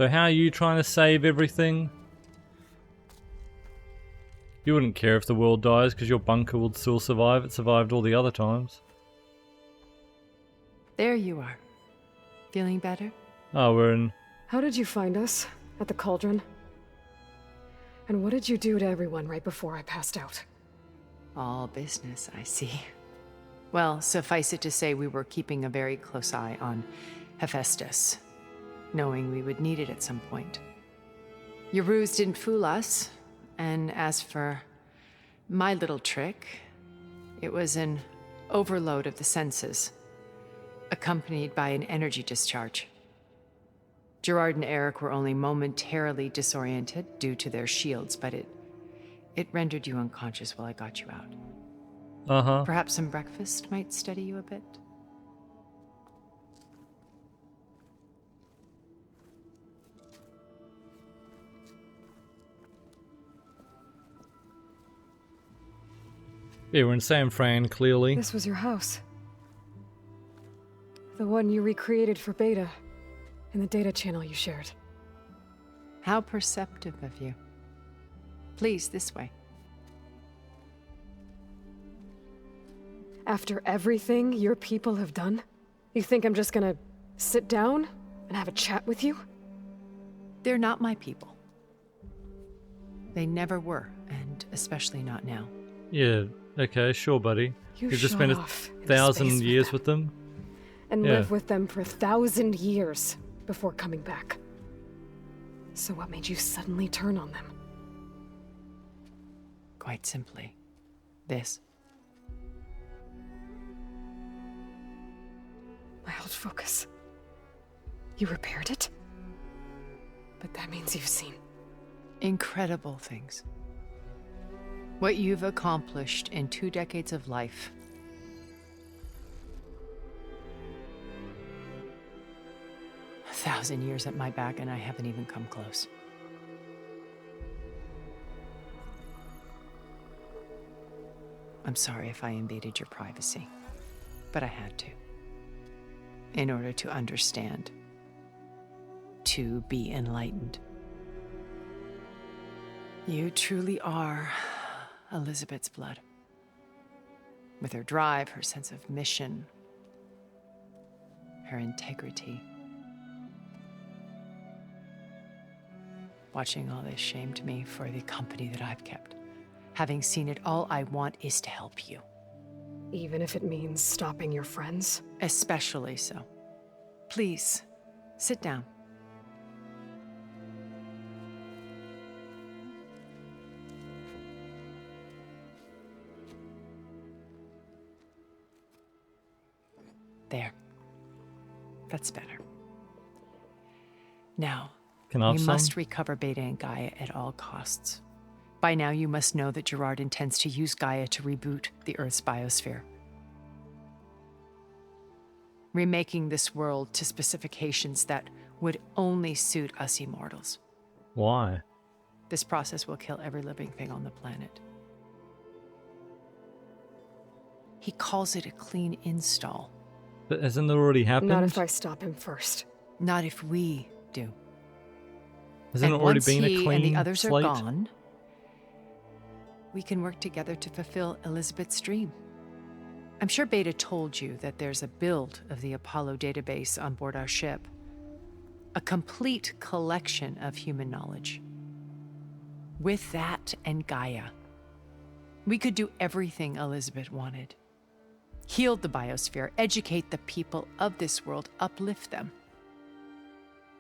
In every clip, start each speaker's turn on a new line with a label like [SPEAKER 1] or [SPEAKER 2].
[SPEAKER 1] So how are you trying to save everything? You wouldn't care if the world dies because your bunker will still survive. It survived all the other times.
[SPEAKER 2] There you are. Feeling better?
[SPEAKER 1] Oh, we're in...
[SPEAKER 3] How did you find us? At the cauldron? And what did you do to everyone right before I passed out?
[SPEAKER 2] All business, I see. Well, suffice it to say we were keeping a very close eye on Hephaestus, knowing we would need it at some point. Your ruse didn't fool us, and as for my little trick, it was an overload of the senses, accompanied by an energy discharge. Gerard and Eric were only momentarily disoriented due to their shields, but it rendered you unconscious while I got you out.
[SPEAKER 1] Uh-huh.
[SPEAKER 2] Perhaps some breakfast might steady you a bit?
[SPEAKER 1] Yeah, we're in San Fran, clearly.
[SPEAKER 3] This was your house. The one you recreated for Beta, in the data channel you shared.
[SPEAKER 2] How perceptive of you. Please, this way.
[SPEAKER 3] After everything your people have done, you think I'm just gonna sit down and have a chat with you?
[SPEAKER 2] They're not my people. They never were, and especially not now.
[SPEAKER 1] Yeah, okay, sure, buddy.
[SPEAKER 3] You
[SPEAKER 1] just
[SPEAKER 3] shot
[SPEAKER 1] spent
[SPEAKER 3] off into
[SPEAKER 1] 1,000
[SPEAKER 3] space
[SPEAKER 1] years with them.
[SPEAKER 3] and
[SPEAKER 1] Yeah.
[SPEAKER 3] live with them for 1,000 years before coming back. So what made you suddenly turn on them?
[SPEAKER 2] Quite simply, this.
[SPEAKER 3] My old focus. You repaired it? But that means you've seen.
[SPEAKER 2] Incredible things. What you've accomplished in 2 decades of life. A 1,000 years at my back, and I haven't even come close. I'm sorry if I invaded your privacy, but I had to. In order to understand. To be enlightened. You truly are Elizabeth's blood. With her drive, her sense of mission, her integrity. Watching all this shamed me for the company that I've kept. Having seen it, all I want is to help you.
[SPEAKER 3] Even if it means stopping your friends?
[SPEAKER 2] Especially so. Please, sit down. There. That's better. Now,
[SPEAKER 1] Can I have
[SPEAKER 2] we
[SPEAKER 1] some?
[SPEAKER 2] must recover Beta and Gaia at all costs. By now, you must know that Gerard intends to use Gaia to reboot the Earth's biosphere. Remaking this world to specifications that would only suit us immortals.
[SPEAKER 1] Why?
[SPEAKER 2] This process will kill every living thing on the planet. He calls it a clean install.
[SPEAKER 1] But hasn't it already happened?
[SPEAKER 3] Not if I stop him first.
[SPEAKER 2] Not if we do.
[SPEAKER 1] Hasn't
[SPEAKER 2] And
[SPEAKER 1] it already
[SPEAKER 2] once
[SPEAKER 1] been a
[SPEAKER 2] he
[SPEAKER 1] clean
[SPEAKER 2] and the others
[SPEAKER 1] slate?
[SPEAKER 2] are gone, we can work together to fulfill Elizabeth's dream. I'm sure Beta told you that there's a build of the Apollo database on board our ship. A complete collection of human knowledge. With that and Gaia, we could do everything Elizabeth wanted. Heal the biosphere, educate the people of this world, uplift them.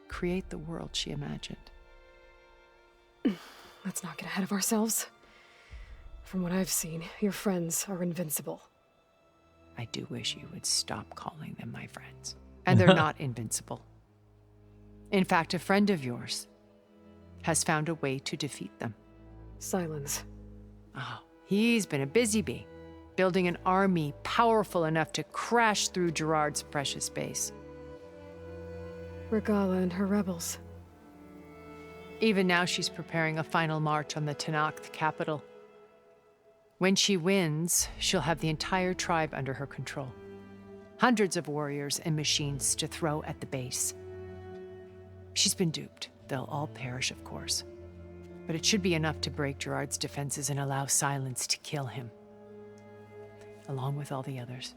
[SPEAKER 2] Create the world she imagined.
[SPEAKER 3] Let's not get ahead of ourselves. From what I've seen, your friends are invincible.
[SPEAKER 2] I do wish you would stop calling them my friends. And they're not invincible. In fact, a friend of yours has found a way to defeat them.
[SPEAKER 3] Silence.
[SPEAKER 2] Oh, he's been a busy bee, building an army powerful enough to crash through Gerard's precious base.
[SPEAKER 3] Regala and her rebels.
[SPEAKER 2] Even now, she's preparing a final march on the Tenakth capital. When she wins, she'll have the entire tribe under her control. Hundreds of warriors and machines to throw at the base. She's been duped. They'll all perish, of course. But it should be enough to break Gerard's defenses and allow Silence to kill him. Along with all the others.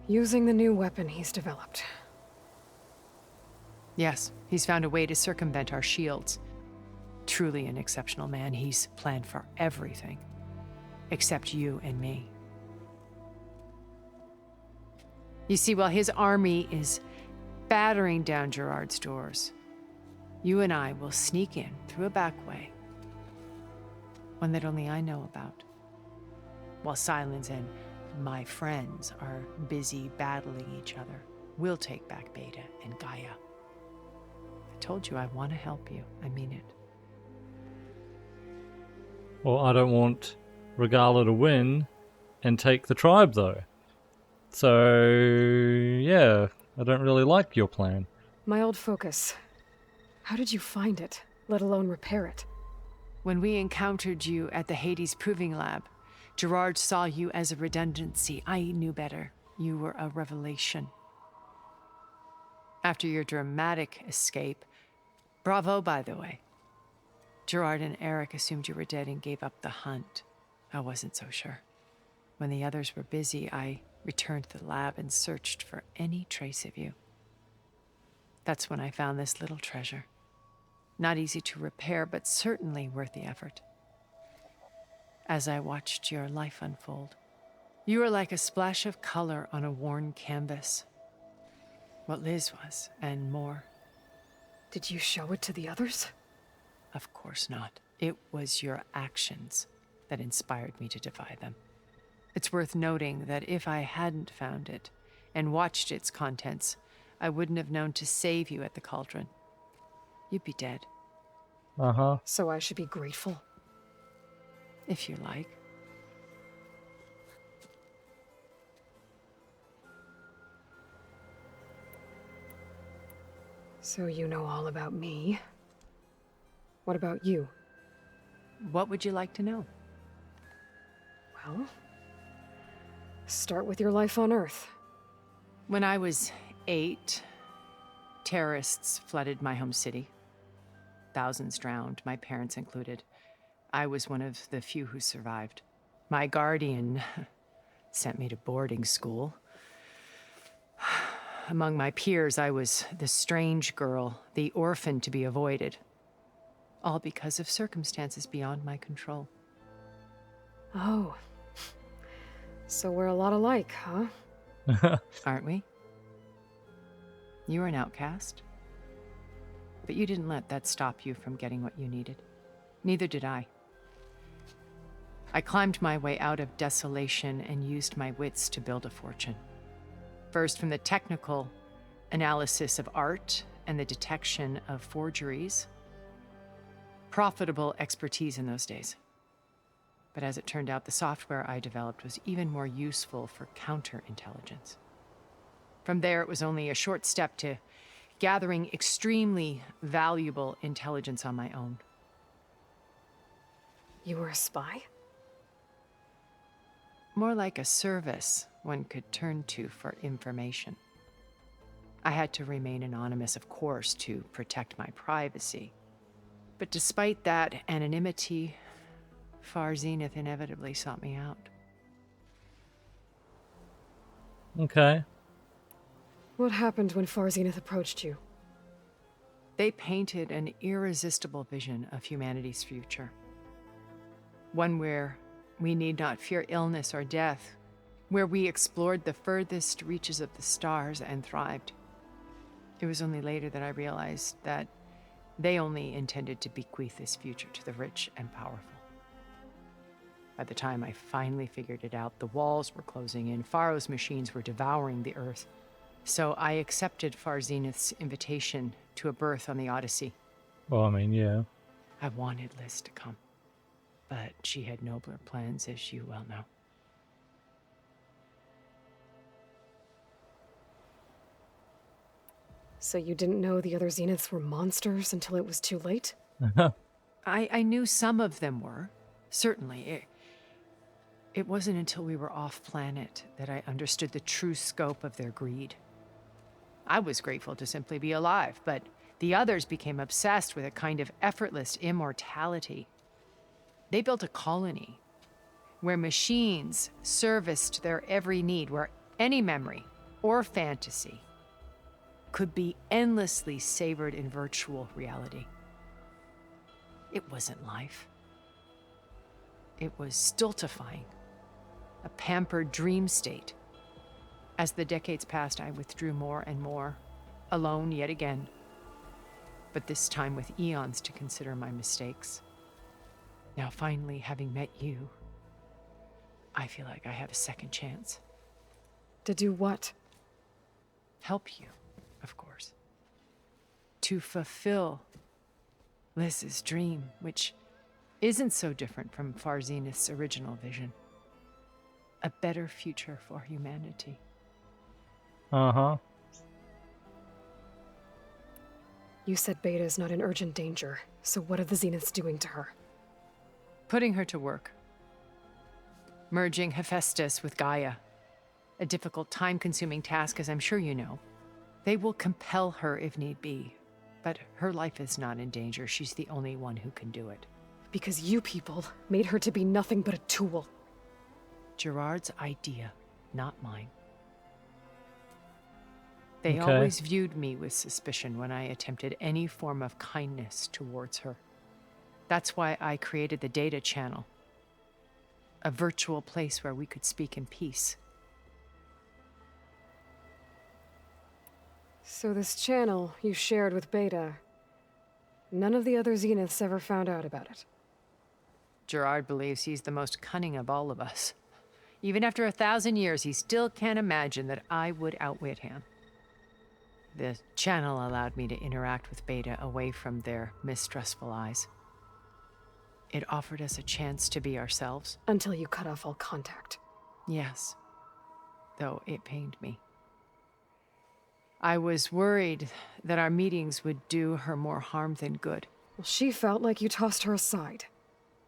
[SPEAKER 3] Using the new weapon he's developed.
[SPEAKER 2] Yes, he's found a way to circumvent our shields. Truly an exceptional man. He's planned for everything. Except you and me. You see, while his army is battering down Gerard's doors, you and I will sneak in through a back way. One that only I know about. While Silence and my friends are busy battling each other, we'll take back Beta and Gaia. I told you I want to help you. I mean it.
[SPEAKER 1] Well, I don't want Regala to win and take the tribe, though. So, yeah, I don't really like your plan.
[SPEAKER 3] My old focus. How did you find it, let alone repair it?
[SPEAKER 2] When we encountered you at the Hades Proving Lab, Gerard saw you as a redundancy. I knew better. You were a revelation. After your dramatic escape, bravo, by the way. Gerard and Eric assumed you were dead and gave up the hunt. I wasn't so sure. When the others were busy, I returned to the lab and searched for any trace of you. That's when I found this little treasure. Not easy to repair, but certainly worth the effort. As I watched your life unfold, you were like a splash of color on a worn canvas. What Liz was, and more.
[SPEAKER 3] Did you show it to the others?
[SPEAKER 2] Of course not. It was your actions that inspired me to defy them. It's worth noting that if I hadn't found it and watched its contents, I wouldn't have known to save you at the cauldron. You'd be dead.
[SPEAKER 1] Uh-huh.
[SPEAKER 3] So I should be grateful?
[SPEAKER 2] If you like.
[SPEAKER 3] So you know all about me. What about you?
[SPEAKER 2] What would you like to know?
[SPEAKER 3] Well, start with your life on Earth.
[SPEAKER 2] When I was 8, terrorists flooded my home city. Thousands drowned, my parents included. I was one of the few who survived. My guardian sent me to boarding school. Among my peers, I was the strange girl, the orphan to be avoided. All because of circumstances beyond my control.
[SPEAKER 3] Oh. So we're a lot alike, huh?
[SPEAKER 2] Aren't we? You were an outcast. But you didn't let that stop you from getting what you needed. Neither did I. I climbed my way out of desolation and used my wits to build a fortune. First, from the technical analysis of art and the detection of forgeries. Profitable expertise in those days. But as it turned out, the software I developed was even more useful for counterintelligence. From there, it was only a short step to gathering extremely valuable intelligence on my own.
[SPEAKER 3] You were a spy?
[SPEAKER 2] More like a service one could turn to for information. I had to remain anonymous, of course, to protect my privacy. But despite that anonymity, Far Zenith inevitably sought me out.
[SPEAKER 1] Okay.
[SPEAKER 3] What happened when Far Zenith approached you?
[SPEAKER 2] They painted an irresistible vision of humanity's future. One where we need not fear illness or death, where we explored the furthest reaches of the stars and thrived. It was only later that I realized that they only intended to bequeath this future to the rich and powerful. By the time I finally figured it out, the walls were closing in, Pharaoh's machines were devouring the earth. So I accepted Far Zenith's invitation to a berth on the Odyssey.
[SPEAKER 1] Well, I mean, yeah.
[SPEAKER 2] I wanted Liz to come, but she had nobler plans, as you well know.
[SPEAKER 3] So you didn't know the other Zeniths were monsters until it was too late?
[SPEAKER 2] I knew some of them were, certainly. It wasn't until we were off-planet that I understood the true scope of their greed. I was grateful to simply be alive, but The others became obsessed with a kind of effortless immortality. They built a colony where machines serviced their every need, where any memory or fantasy could be endlessly savored in virtual reality. It wasn't life. It was stultifying, a pampered dream state. As the decades passed, I withdrew more and more, alone yet again, but this time with eons to consider my mistakes. Now, finally, having met you, I feel like I have a second chance.
[SPEAKER 3] To do what?
[SPEAKER 2] Help you, of course. To fulfill Liz's dream, which isn't so different from Far Zenith's original vision. A better future for humanity.
[SPEAKER 1] Uh-huh.
[SPEAKER 3] You said Beta is not in urgent danger, so what are the Zeniths doing to her?
[SPEAKER 2] Putting her to work. Merging Hephaestus with Gaia. A difficult, time-consuming task, as I'm sure you know. They will compel her if need be, but her life is not in danger. She's the only one who can do it.
[SPEAKER 3] Because you people made her to be nothing but a tool.
[SPEAKER 2] Gerard's idea, not mine. They
[SPEAKER 1] Okay.
[SPEAKER 2] always viewed me with suspicion when I attempted any form of kindness towards her. That's why I created the data channel. A virtual place where we could speak in peace.
[SPEAKER 3] So this channel you shared with Beta, none of the other Zeniths ever found out about it.
[SPEAKER 2] Gerard believes he's the most cunning of all of us. Even after 1,000 years, he still can't imagine that I would outwit him. The channel allowed me to interact with Beta away from their mistrustful eyes. It offered us a chance to be ourselves.
[SPEAKER 3] Until you cut off all contact.
[SPEAKER 2] Yes, though it pained me. I was worried that our meetings would do her more harm than good.
[SPEAKER 3] Well, she felt like you tossed her aside.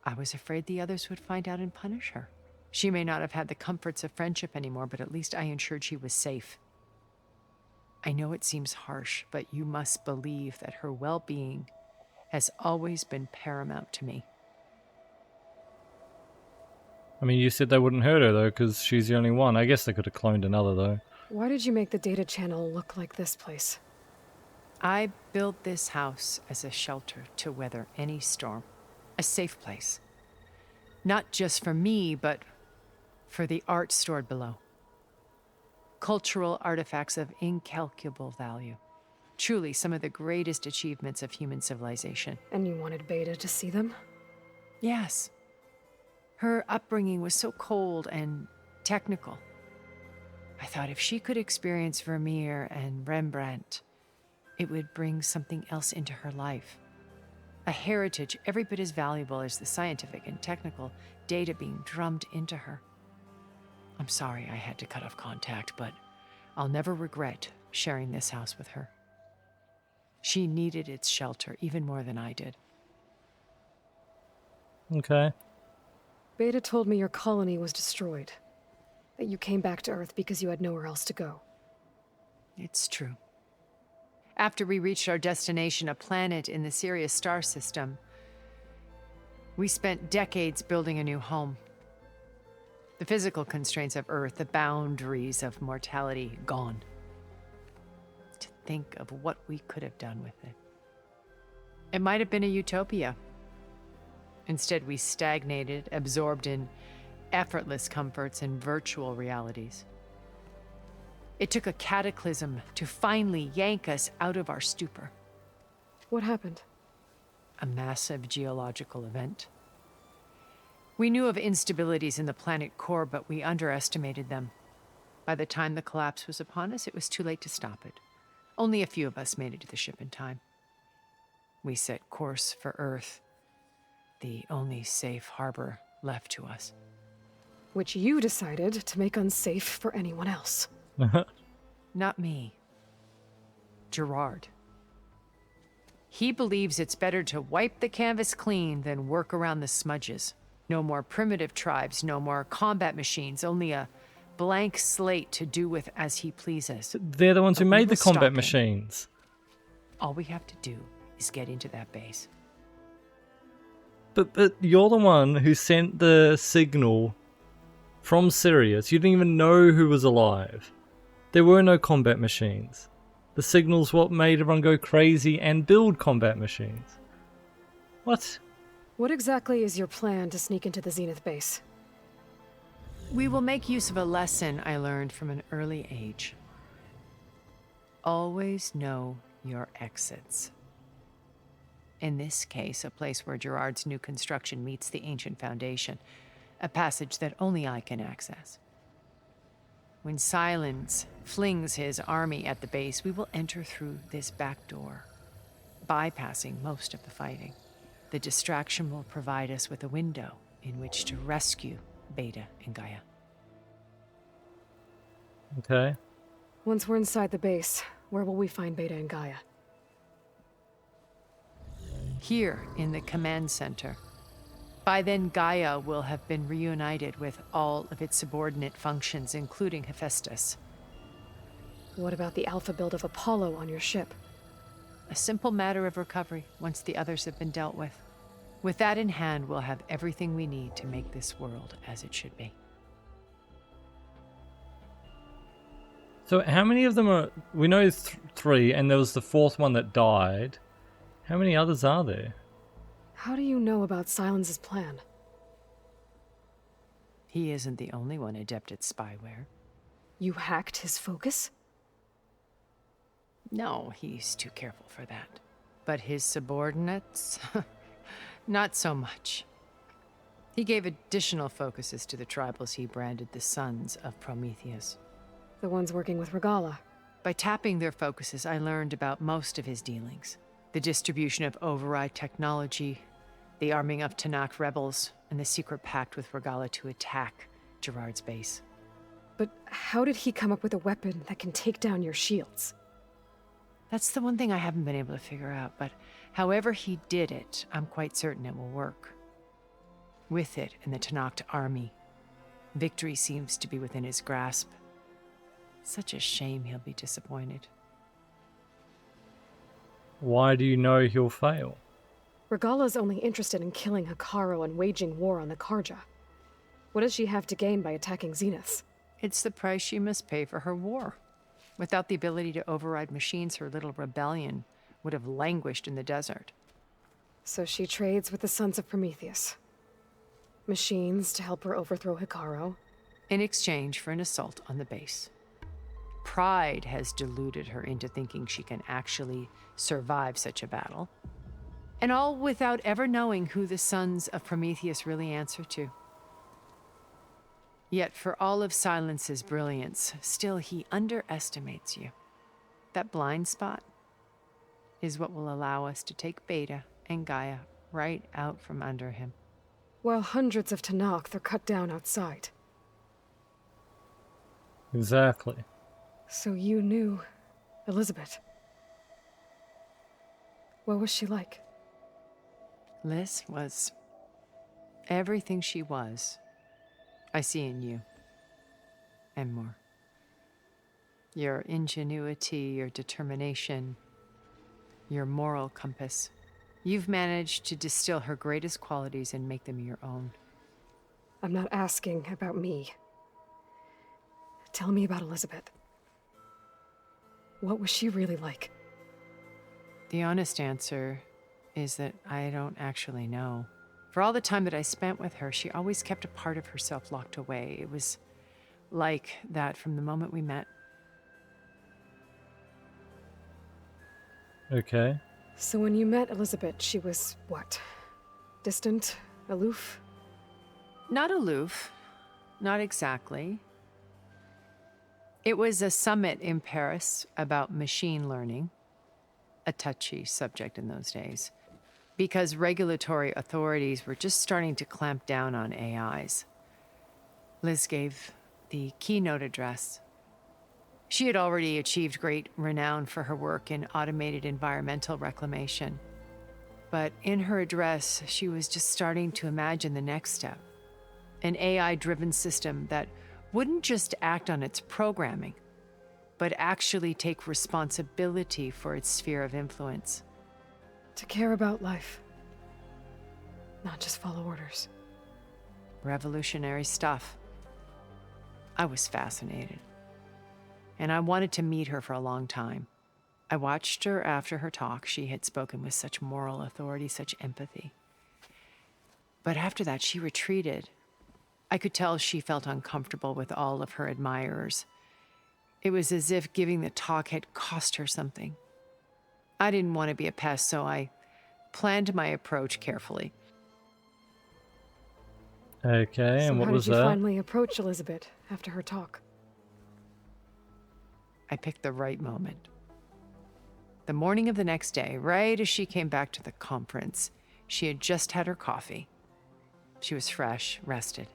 [SPEAKER 2] I was afraid the others would find out and punish her. She may not have had the comforts of friendship anymore, but at least I ensured she was safe. I know it seems harsh, but you must believe that her well-being has always been paramount to me.
[SPEAKER 1] I mean, you said they wouldn't hurt her, though, because she's the only one. I guess they could have cloned another, though.
[SPEAKER 3] Why did you make the data channel look like this place?
[SPEAKER 2] I built this house as a shelter to weather any storm. A safe place. Not just for me, but for the art stored below. Cultural artifacts of incalculable value. Truly some of the greatest achievements of human civilization.
[SPEAKER 3] And you wanted Beta to see them?
[SPEAKER 2] Yes. Her upbringing was so cold and technical. I thought if she could experience Vermeer and Rembrandt, it would bring something else into her life. A heritage every bit as valuable as the scientific and technical data being drummed into her. I'm sorry I had to cut off contact, but I'll never regret sharing this house with her. She needed its shelter even more than I did.
[SPEAKER 1] Okay.
[SPEAKER 3] Beta told me your colony was destroyed. That you came back to Earth because you had nowhere else to go.
[SPEAKER 2] It's true. After we reached our destination, a planet in the Sirius star system, we spent decades building a new home. The physical constraints of Earth, the boundaries of mortality, gone. To think of what we could have done with it. It might have been a utopia. Instead, we stagnated, absorbed in effortless comforts and virtual realities. It took a cataclysm to finally yank us out of our stupor.
[SPEAKER 3] What happened?
[SPEAKER 2] A massive geological event. We knew of instabilities in the planet core, but we underestimated them. By the time the collapse was upon us, it was too late to stop it. Only a few of us made it to the ship in time. We set course for Earth, the only safe harbor left to us.
[SPEAKER 3] Which you decided to make unsafe for anyone else.
[SPEAKER 2] Not me. Gerard. He believes it's better to wipe the canvas clean than work around the smudges. No more primitive tribes, no more combat machines, only a blank slate to do with as he pleases.
[SPEAKER 1] They're the ones who
[SPEAKER 2] But we
[SPEAKER 1] made
[SPEAKER 2] will
[SPEAKER 1] the combat
[SPEAKER 2] stop him.
[SPEAKER 1] machines.
[SPEAKER 2] All we have to do is get into that base.
[SPEAKER 1] But you're the one who sent the signal from Sirius. You didn't even know who was alive. There were no combat machines. The signal's what made everyone go crazy and build combat machines. What?
[SPEAKER 3] What exactly is your plan to sneak into the Zenith base?
[SPEAKER 2] We will make use of a lesson I learned from an early age. Always know your exits. In this case, a place where Gerard's new construction meets the ancient foundation, a passage that only I can access. When Silence flings his army at the base, we will enter through this back door, bypassing most of the fighting. The distraction will provide us with a window in which to rescue Beta and Gaia.
[SPEAKER 1] Okay.
[SPEAKER 3] Once we're inside the base, where will we find Beta and Gaia?
[SPEAKER 2] Here in the command center. By then, Gaia will have been reunited with all of its subordinate functions, including Hephaestus.
[SPEAKER 3] What about the alpha build of Apollo on your ship?
[SPEAKER 2] A simple matter of recovery once the others have been dealt with. With that in hand, we'll have everything we need to make this world as it should be.
[SPEAKER 1] So how many of them are... We know three, and there was the fourth one that died. How many others are there?
[SPEAKER 3] How do you know about Silence's plan?
[SPEAKER 2] He isn't the only one adept at spyware.
[SPEAKER 3] You hacked his focus?
[SPEAKER 2] No, he's too careful for that. But his subordinates? Not so much. He gave additional focuses to the tribals he branded the Sons of Prometheus.
[SPEAKER 3] The ones working with Regala.
[SPEAKER 2] By tapping their focuses, I learned about most of his dealings. The distribution of override technology, the arming of Tanakh rebels, and the secret pact with Regala to attack Gerard's base.
[SPEAKER 3] But how did he come up with a weapon that can take down your shields?
[SPEAKER 2] That's the one thing I haven't been able to figure out, but however he did it, I'm quite certain it will work. With it and the Tanakh army, victory seems to be within his grasp. Such a shame he'll be disappointed.
[SPEAKER 1] Why do you know he'll fail?
[SPEAKER 3] Regala's only interested in killing Hekarro and waging war on the Karja. What does she have to gain by attacking Zeniths?
[SPEAKER 2] It's the price she must pay for her war. Without the ability to override machines, her little rebellion would have languished in the desert.
[SPEAKER 3] So she trades with the Sons of Prometheus. Machines to help her overthrow Hekarro.
[SPEAKER 2] In exchange for an assault on the base. Pride has deluded her into thinking she can actually survive such a battle. And all without ever knowing who the Sons of Prometheus really answer to. Yet for all of Silence's brilliance, still he underestimates you. That blind spot is what will allow us to take Beta and Gaia right out from under him.
[SPEAKER 3] While hundreds of Tanakh are cut down outside.
[SPEAKER 1] Exactly.
[SPEAKER 3] So you knew Elizabeth. What was she like?
[SPEAKER 2] Liz was everything she was. I see in you. And more. Your ingenuity, your determination, your moral compass. You've managed to distill her greatest qualities and make them your own.
[SPEAKER 3] I'm not asking about me. Tell me about Elizabeth. What was she really like?
[SPEAKER 2] The honest answer is that I don't actually know. For all the time that I spent with her, she always kept a part of herself locked away. It was like that from the moment we met.
[SPEAKER 1] Okay.
[SPEAKER 3] So when you met Elizabeth, she was what? Distant? Aloof?
[SPEAKER 2] Not aloof. Not exactly. It was a summit in Paris about machine learning, a touchy subject in those days, because regulatory authorities were just starting to clamp down on AIs. Liz gave the keynote address. She had already achieved great renown for her work in automated environmental reclamation. But in her address, she was just starting to imagine the next step, an AI-driven system that wouldn't just act on its programming, but actually take responsibility for its sphere of influence.
[SPEAKER 3] To care about life, not just follow orders.
[SPEAKER 2] Revolutionary stuff. I was fascinated, and I wanted to meet her for a long time. I watched her after her talk. She had spoken with such moral authority, such empathy. But after that, she retreated. I could tell she felt uncomfortable with all of her admirers. It was as if giving the talk had cost her something. I didn't want to be a pest, so I planned my approach carefully.
[SPEAKER 1] Okay,
[SPEAKER 3] So
[SPEAKER 1] and what
[SPEAKER 3] how
[SPEAKER 1] was
[SPEAKER 3] did you
[SPEAKER 1] that?
[SPEAKER 3] finally approach Elizabeth after her talk?
[SPEAKER 2] I picked the right moment. The morning of the next day, right as she came back to the conference, she had just had her coffee. She was fresh, rested.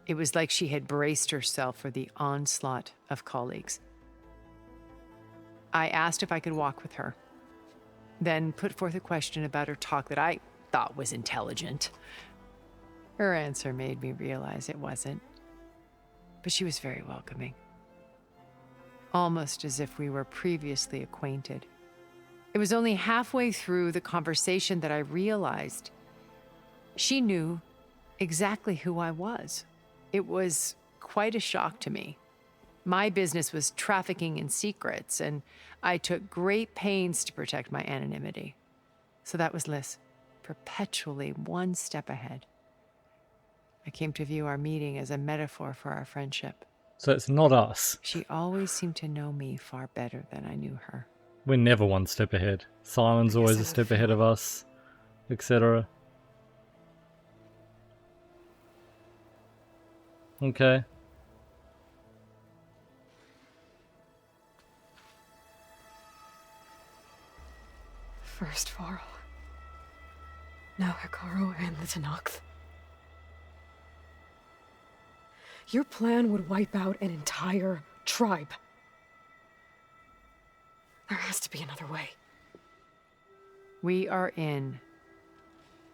[SPEAKER 2] It was like she had braced herself for the onslaught of colleagues. I asked if I could walk with her, then put forth a question about her talk that I thought was intelligent. Her answer made me realize it wasn't, but she was very welcoming, almost as if we were previously acquainted. It was only halfway through the conversation that I realized she knew exactly who I was. It was quite a shock to me. My business was trafficking in secrets, and I took great pains to protect my anonymity. So that was Liz, perpetually one step ahead. I came to view our meeting as a metaphor for our friendship.
[SPEAKER 1] So it's not us.
[SPEAKER 2] She always seemed to know me far better than I knew her.
[SPEAKER 1] We're never one step ahead. Simon's
[SPEAKER 3] I guess
[SPEAKER 1] always
[SPEAKER 3] I
[SPEAKER 1] a
[SPEAKER 3] have
[SPEAKER 1] step
[SPEAKER 3] a
[SPEAKER 1] ahead of
[SPEAKER 3] feeling.
[SPEAKER 1] us, etc. Okay.
[SPEAKER 3] First Varl. Now Hikaru and the Tenakth. Your plan would wipe out an entire tribe. There has to be another way.
[SPEAKER 2] We are in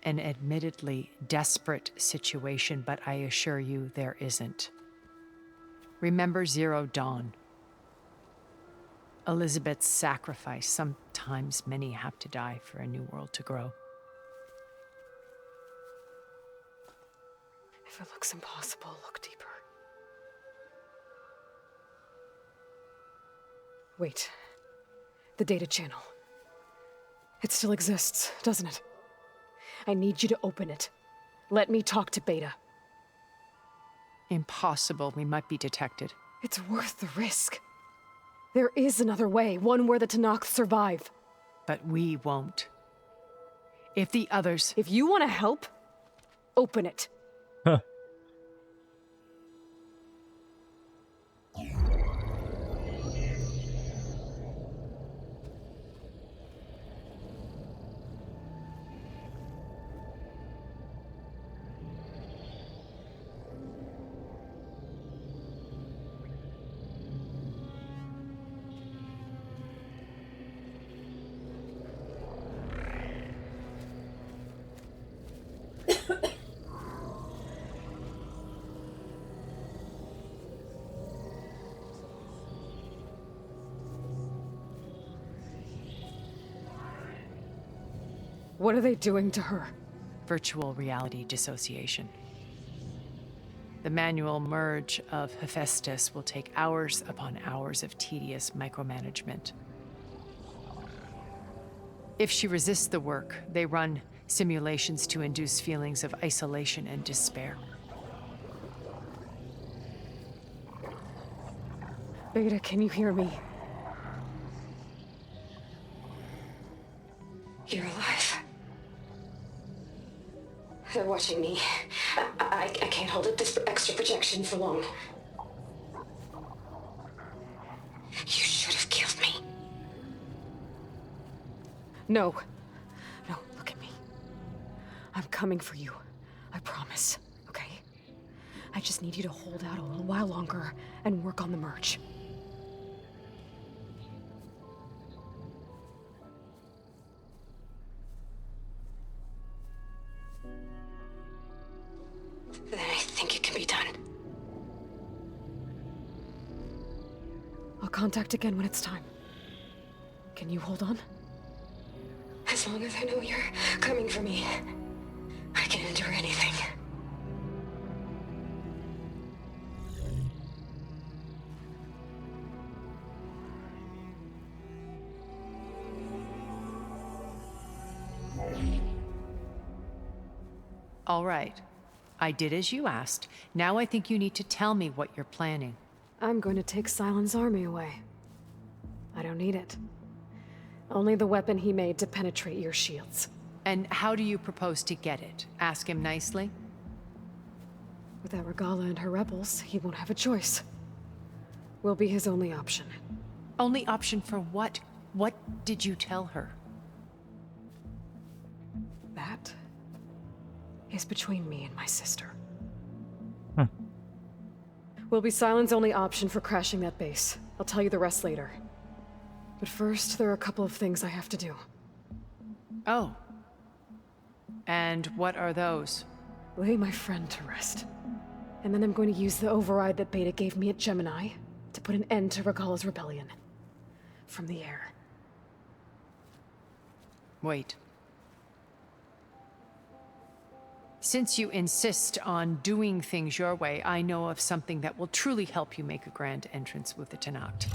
[SPEAKER 2] an admittedly desperate situation, but I assure you there isn't. Remember Zero Dawn. Elizabeth's sacrifice. Sometimes many have to die for a new world to grow.
[SPEAKER 3] If it looks impossible, look deeper. Wait. The data channel. It still exists, doesn't it? I need you to open it. Let me talk to Beta.
[SPEAKER 2] Impossible. We might be detected.
[SPEAKER 3] It's worth the risk. There is another way, one where the Tenakth survive.
[SPEAKER 2] But we won't. If the others...
[SPEAKER 3] If you want to help, open it. What are they doing to her?
[SPEAKER 2] Virtual reality dissociation. The manual merge of Hephaestus will take hours upon hours of tedious micromanagement. If she resists the work, they run simulations to induce feelings of isolation and despair.
[SPEAKER 3] Beta, can you hear me?
[SPEAKER 4] You're alive. They're watching me. I can't hold up this extra projection for long. You should have killed me.
[SPEAKER 3] No. No, look at me. I'm coming for you. I promise, okay? I just need you to hold out a little while longer and work on the merge.
[SPEAKER 4] Then I think it can be done.
[SPEAKER 3] I'll come contact again when it's time. Can you hold on?
[SPEAKER 4] As long as I know you're coming for me, I can endure anything.
[SPEAKER 2] All right. I did as you asked. Now I think you need to tell me what you're planning.
[SPEAKER 3] I'm going to take Sylens' army away. I don't need it. Only the weapon he made to penetrate your shields.
[SPEAKER 2] And how do you propose to get it? Ask him nicely?
[SPEAKER 3] Without Regalla and her rebels, he won't have a choice. We'll be his only option.
[SPEAKER 2] Only option for what? What did you tell her?
[SPEAKER 3] That is between me and my sister. Will be Sylens' only option for crashing that base. I'll tell you the rest later. But first, there are a couple of things I have to do.
[SPEAKER 2] Oh. And what are those?
[SPEAKER 3] Lay my friend to rest. And then I'm going to use the override that Beta gave me at Gemini to put an end to Regalla's rebellion. From the air.
[SPEAKER 2] Wait. Since you insist on doing things your way, I know of something that will truly help you make a grand entrance with the Tenakth.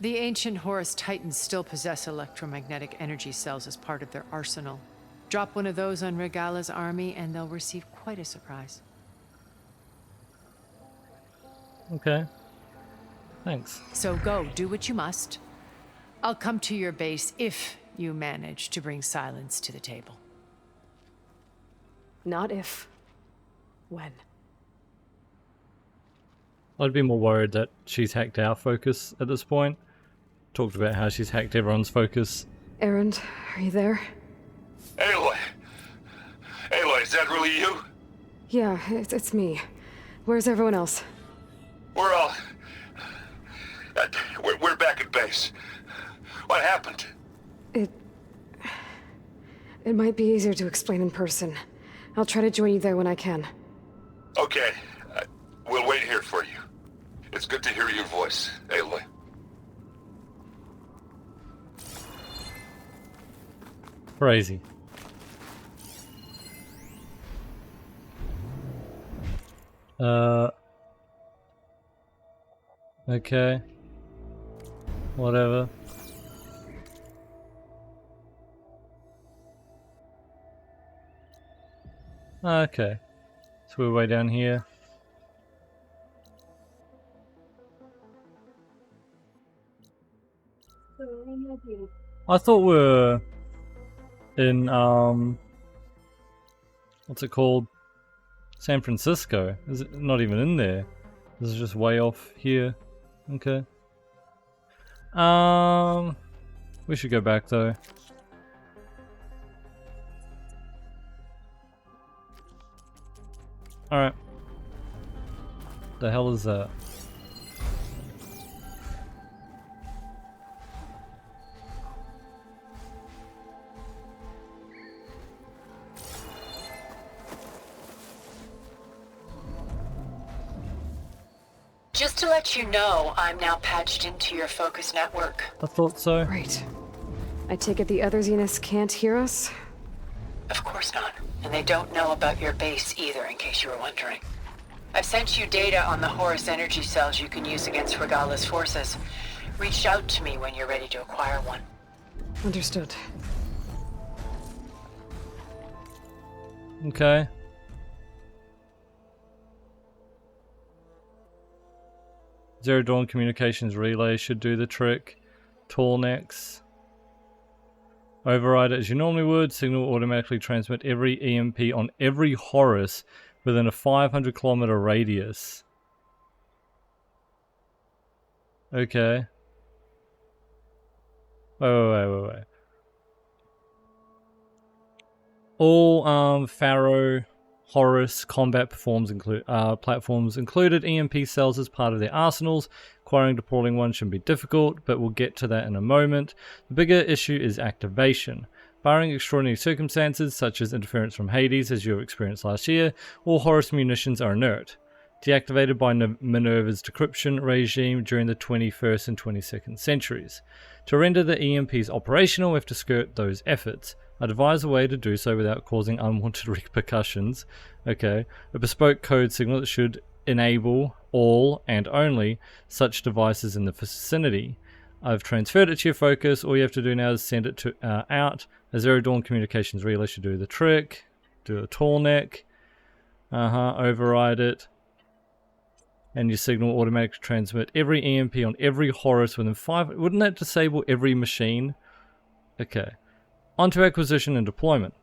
[SPEAKER 2] The ancient Horus Titans still possess electromagnetic energy cells as part of their arsenal. Drop one of those on Regalla's army and they'll receive quite a surprise.
[SPEAKER 1] Okay. Thanks.
[SPEAKER 2] So go, do what you must. I'll come to your base if you manage to bring Sylens to the table.
[SPEAKER 3] Not if. When.
[SPEAKER 1] I'd be more worried that she's hacked our focus at this point. Talked about how she's hacked everyone's focus.
[SPEAKER 3] Erend, are you there?
[SPEAKER 5] Aloy! Aloy, is that really you?
[SPEAKER 3] Yeah, it's me. Where's everyone else?
[SPEAKER 5] We're all... we're back at base. What happened?
[SPEAKER 3] It might be easier to explain in person. I'll try to join you there when I can.
[SPEAKER 5] Okay. We'll wait here for you. It's good to hear your voice, Aloy.
[SPEAKER 1] Crazy. Okay. Whatever. Okay. So we're way down here. I thought we were in, what's it called? San Francisco. Is it not even in there? This is just way off here. Okay. We should go back though. Alright. The hell is that?
[SPEAKER 2] Just to let you know, I'm now patched into your focus network.
[SPEAKER 1] I thought so.
[SPEAKER 3] Great. I take it the other Zeniths can't hear us?
[SPEAKER 2] Of course not. And they don't know about your base either, in case you were wondering. I've sent you data on the Horus energy cells you can use against Regalla's forces. Reach out to me when you're ready to acquire one.
[SPEAKER 3] Understood.
[SPEAKER 1] Okay. Zero Dawn Communications Relay should do the trick. Tallnecks. Override it as you normally would. Signal will automatically transmit every EMP on every Horus within a 500 kilometer radius. Okay. Wait. All Pharaoh Horus combat platforms included EMP cells as part of their arsenals. Acquiring deploying one shouldn't be difficult, but we'll get to that in a moment. The bigger issue is activation. Barring extraordinary circumstances, such as interference from Hades, as you experienced last year, all Horus munitions are inert. deactivated by Minerva's decryption regime during the 21st and 22nd centuries. To render the EMPs operational, we have to skirt those efforts. I devise a way to do so without causing unwanted repercussions. Okay, a bespoke code signal that should enable all and only such devices in the vicinity. I've transferred it to your focus. All you have to do now is send it to out. A Zero Dawn communications relay should do the trick. Do a tall neck. Override it. And your signal will automatically transmit every EMP on every Horus within 5. Wouldn't that disable every machine? Okay. Onto acquisition and deployment.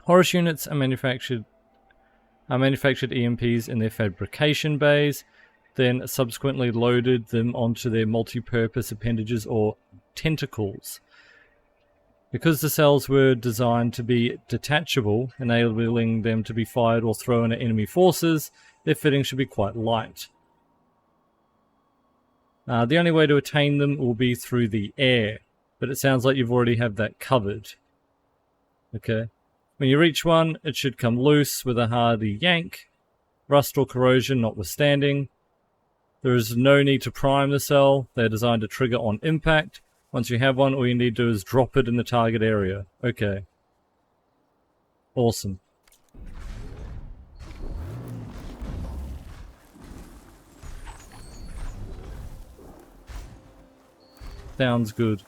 [SPEAKER 1] Horus units are manufactured EMPs in their fabrication bays, then subsequently loaded them onto their multi-purpose appendages or tentacles. Because the cells were designed to be detachable, enabling them to be fired or thrown at enemy forces, their fitting should be quite light. The only way to attain them will be through the air, but it sounds like you've already have that covered. Okay. When you reach one, it should come loose with a hardy yank, rust or corrosion notwithstanding. There is no need to prime the cell. They're designed to trigger on impact. Once you have one, all you need to do is drop it in the target area. Okay. Awesome. Sounds good.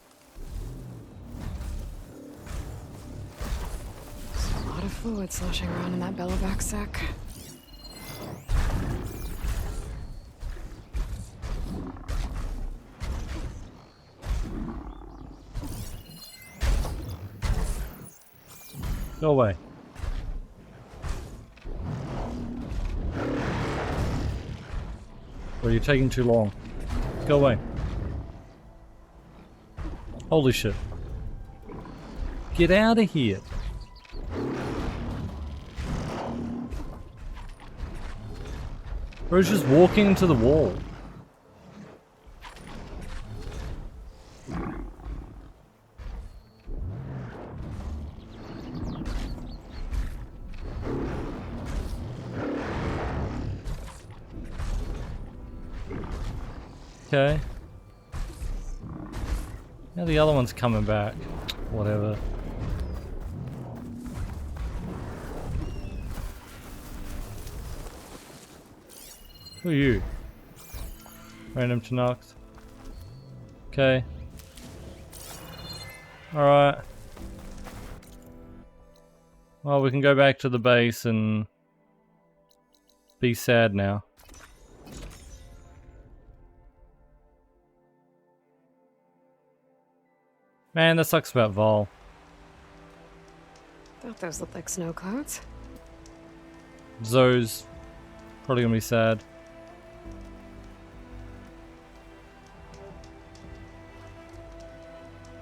[SPEAKER 3] There's a lot of fluid sloshing around in that bellovac sack.
[SPEAKER 1] Go away. Or you're taking too long. Go away. Holy shit. Get out of here. Bro's just walking into the wall. Okay. Now the other one's coming back. Whatever. Who are you? Random Tanox. Okay. Alright. Well, we can go back to the base and be sad now. Man, that sucks about Vol.
[SPEAKER 3] Thought those looked like snow clouds.
[SPEAKER 1] Zoe's probably gonna be sad.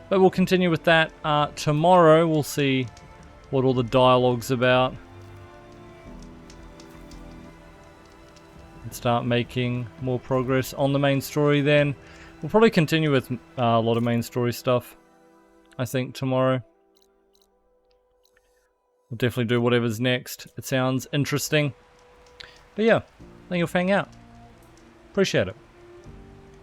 [SPEAKER 1] But we'll continue with that tomorrow. We'll see what all the dialogue's about. And start making more progress on the main story then. We'll probably continue with a lot of main story stuff, I think, tomorrow. We'll definitely do whatever's next. It sounds interesting. But yeah, thank you for hanging out. Appreciate it.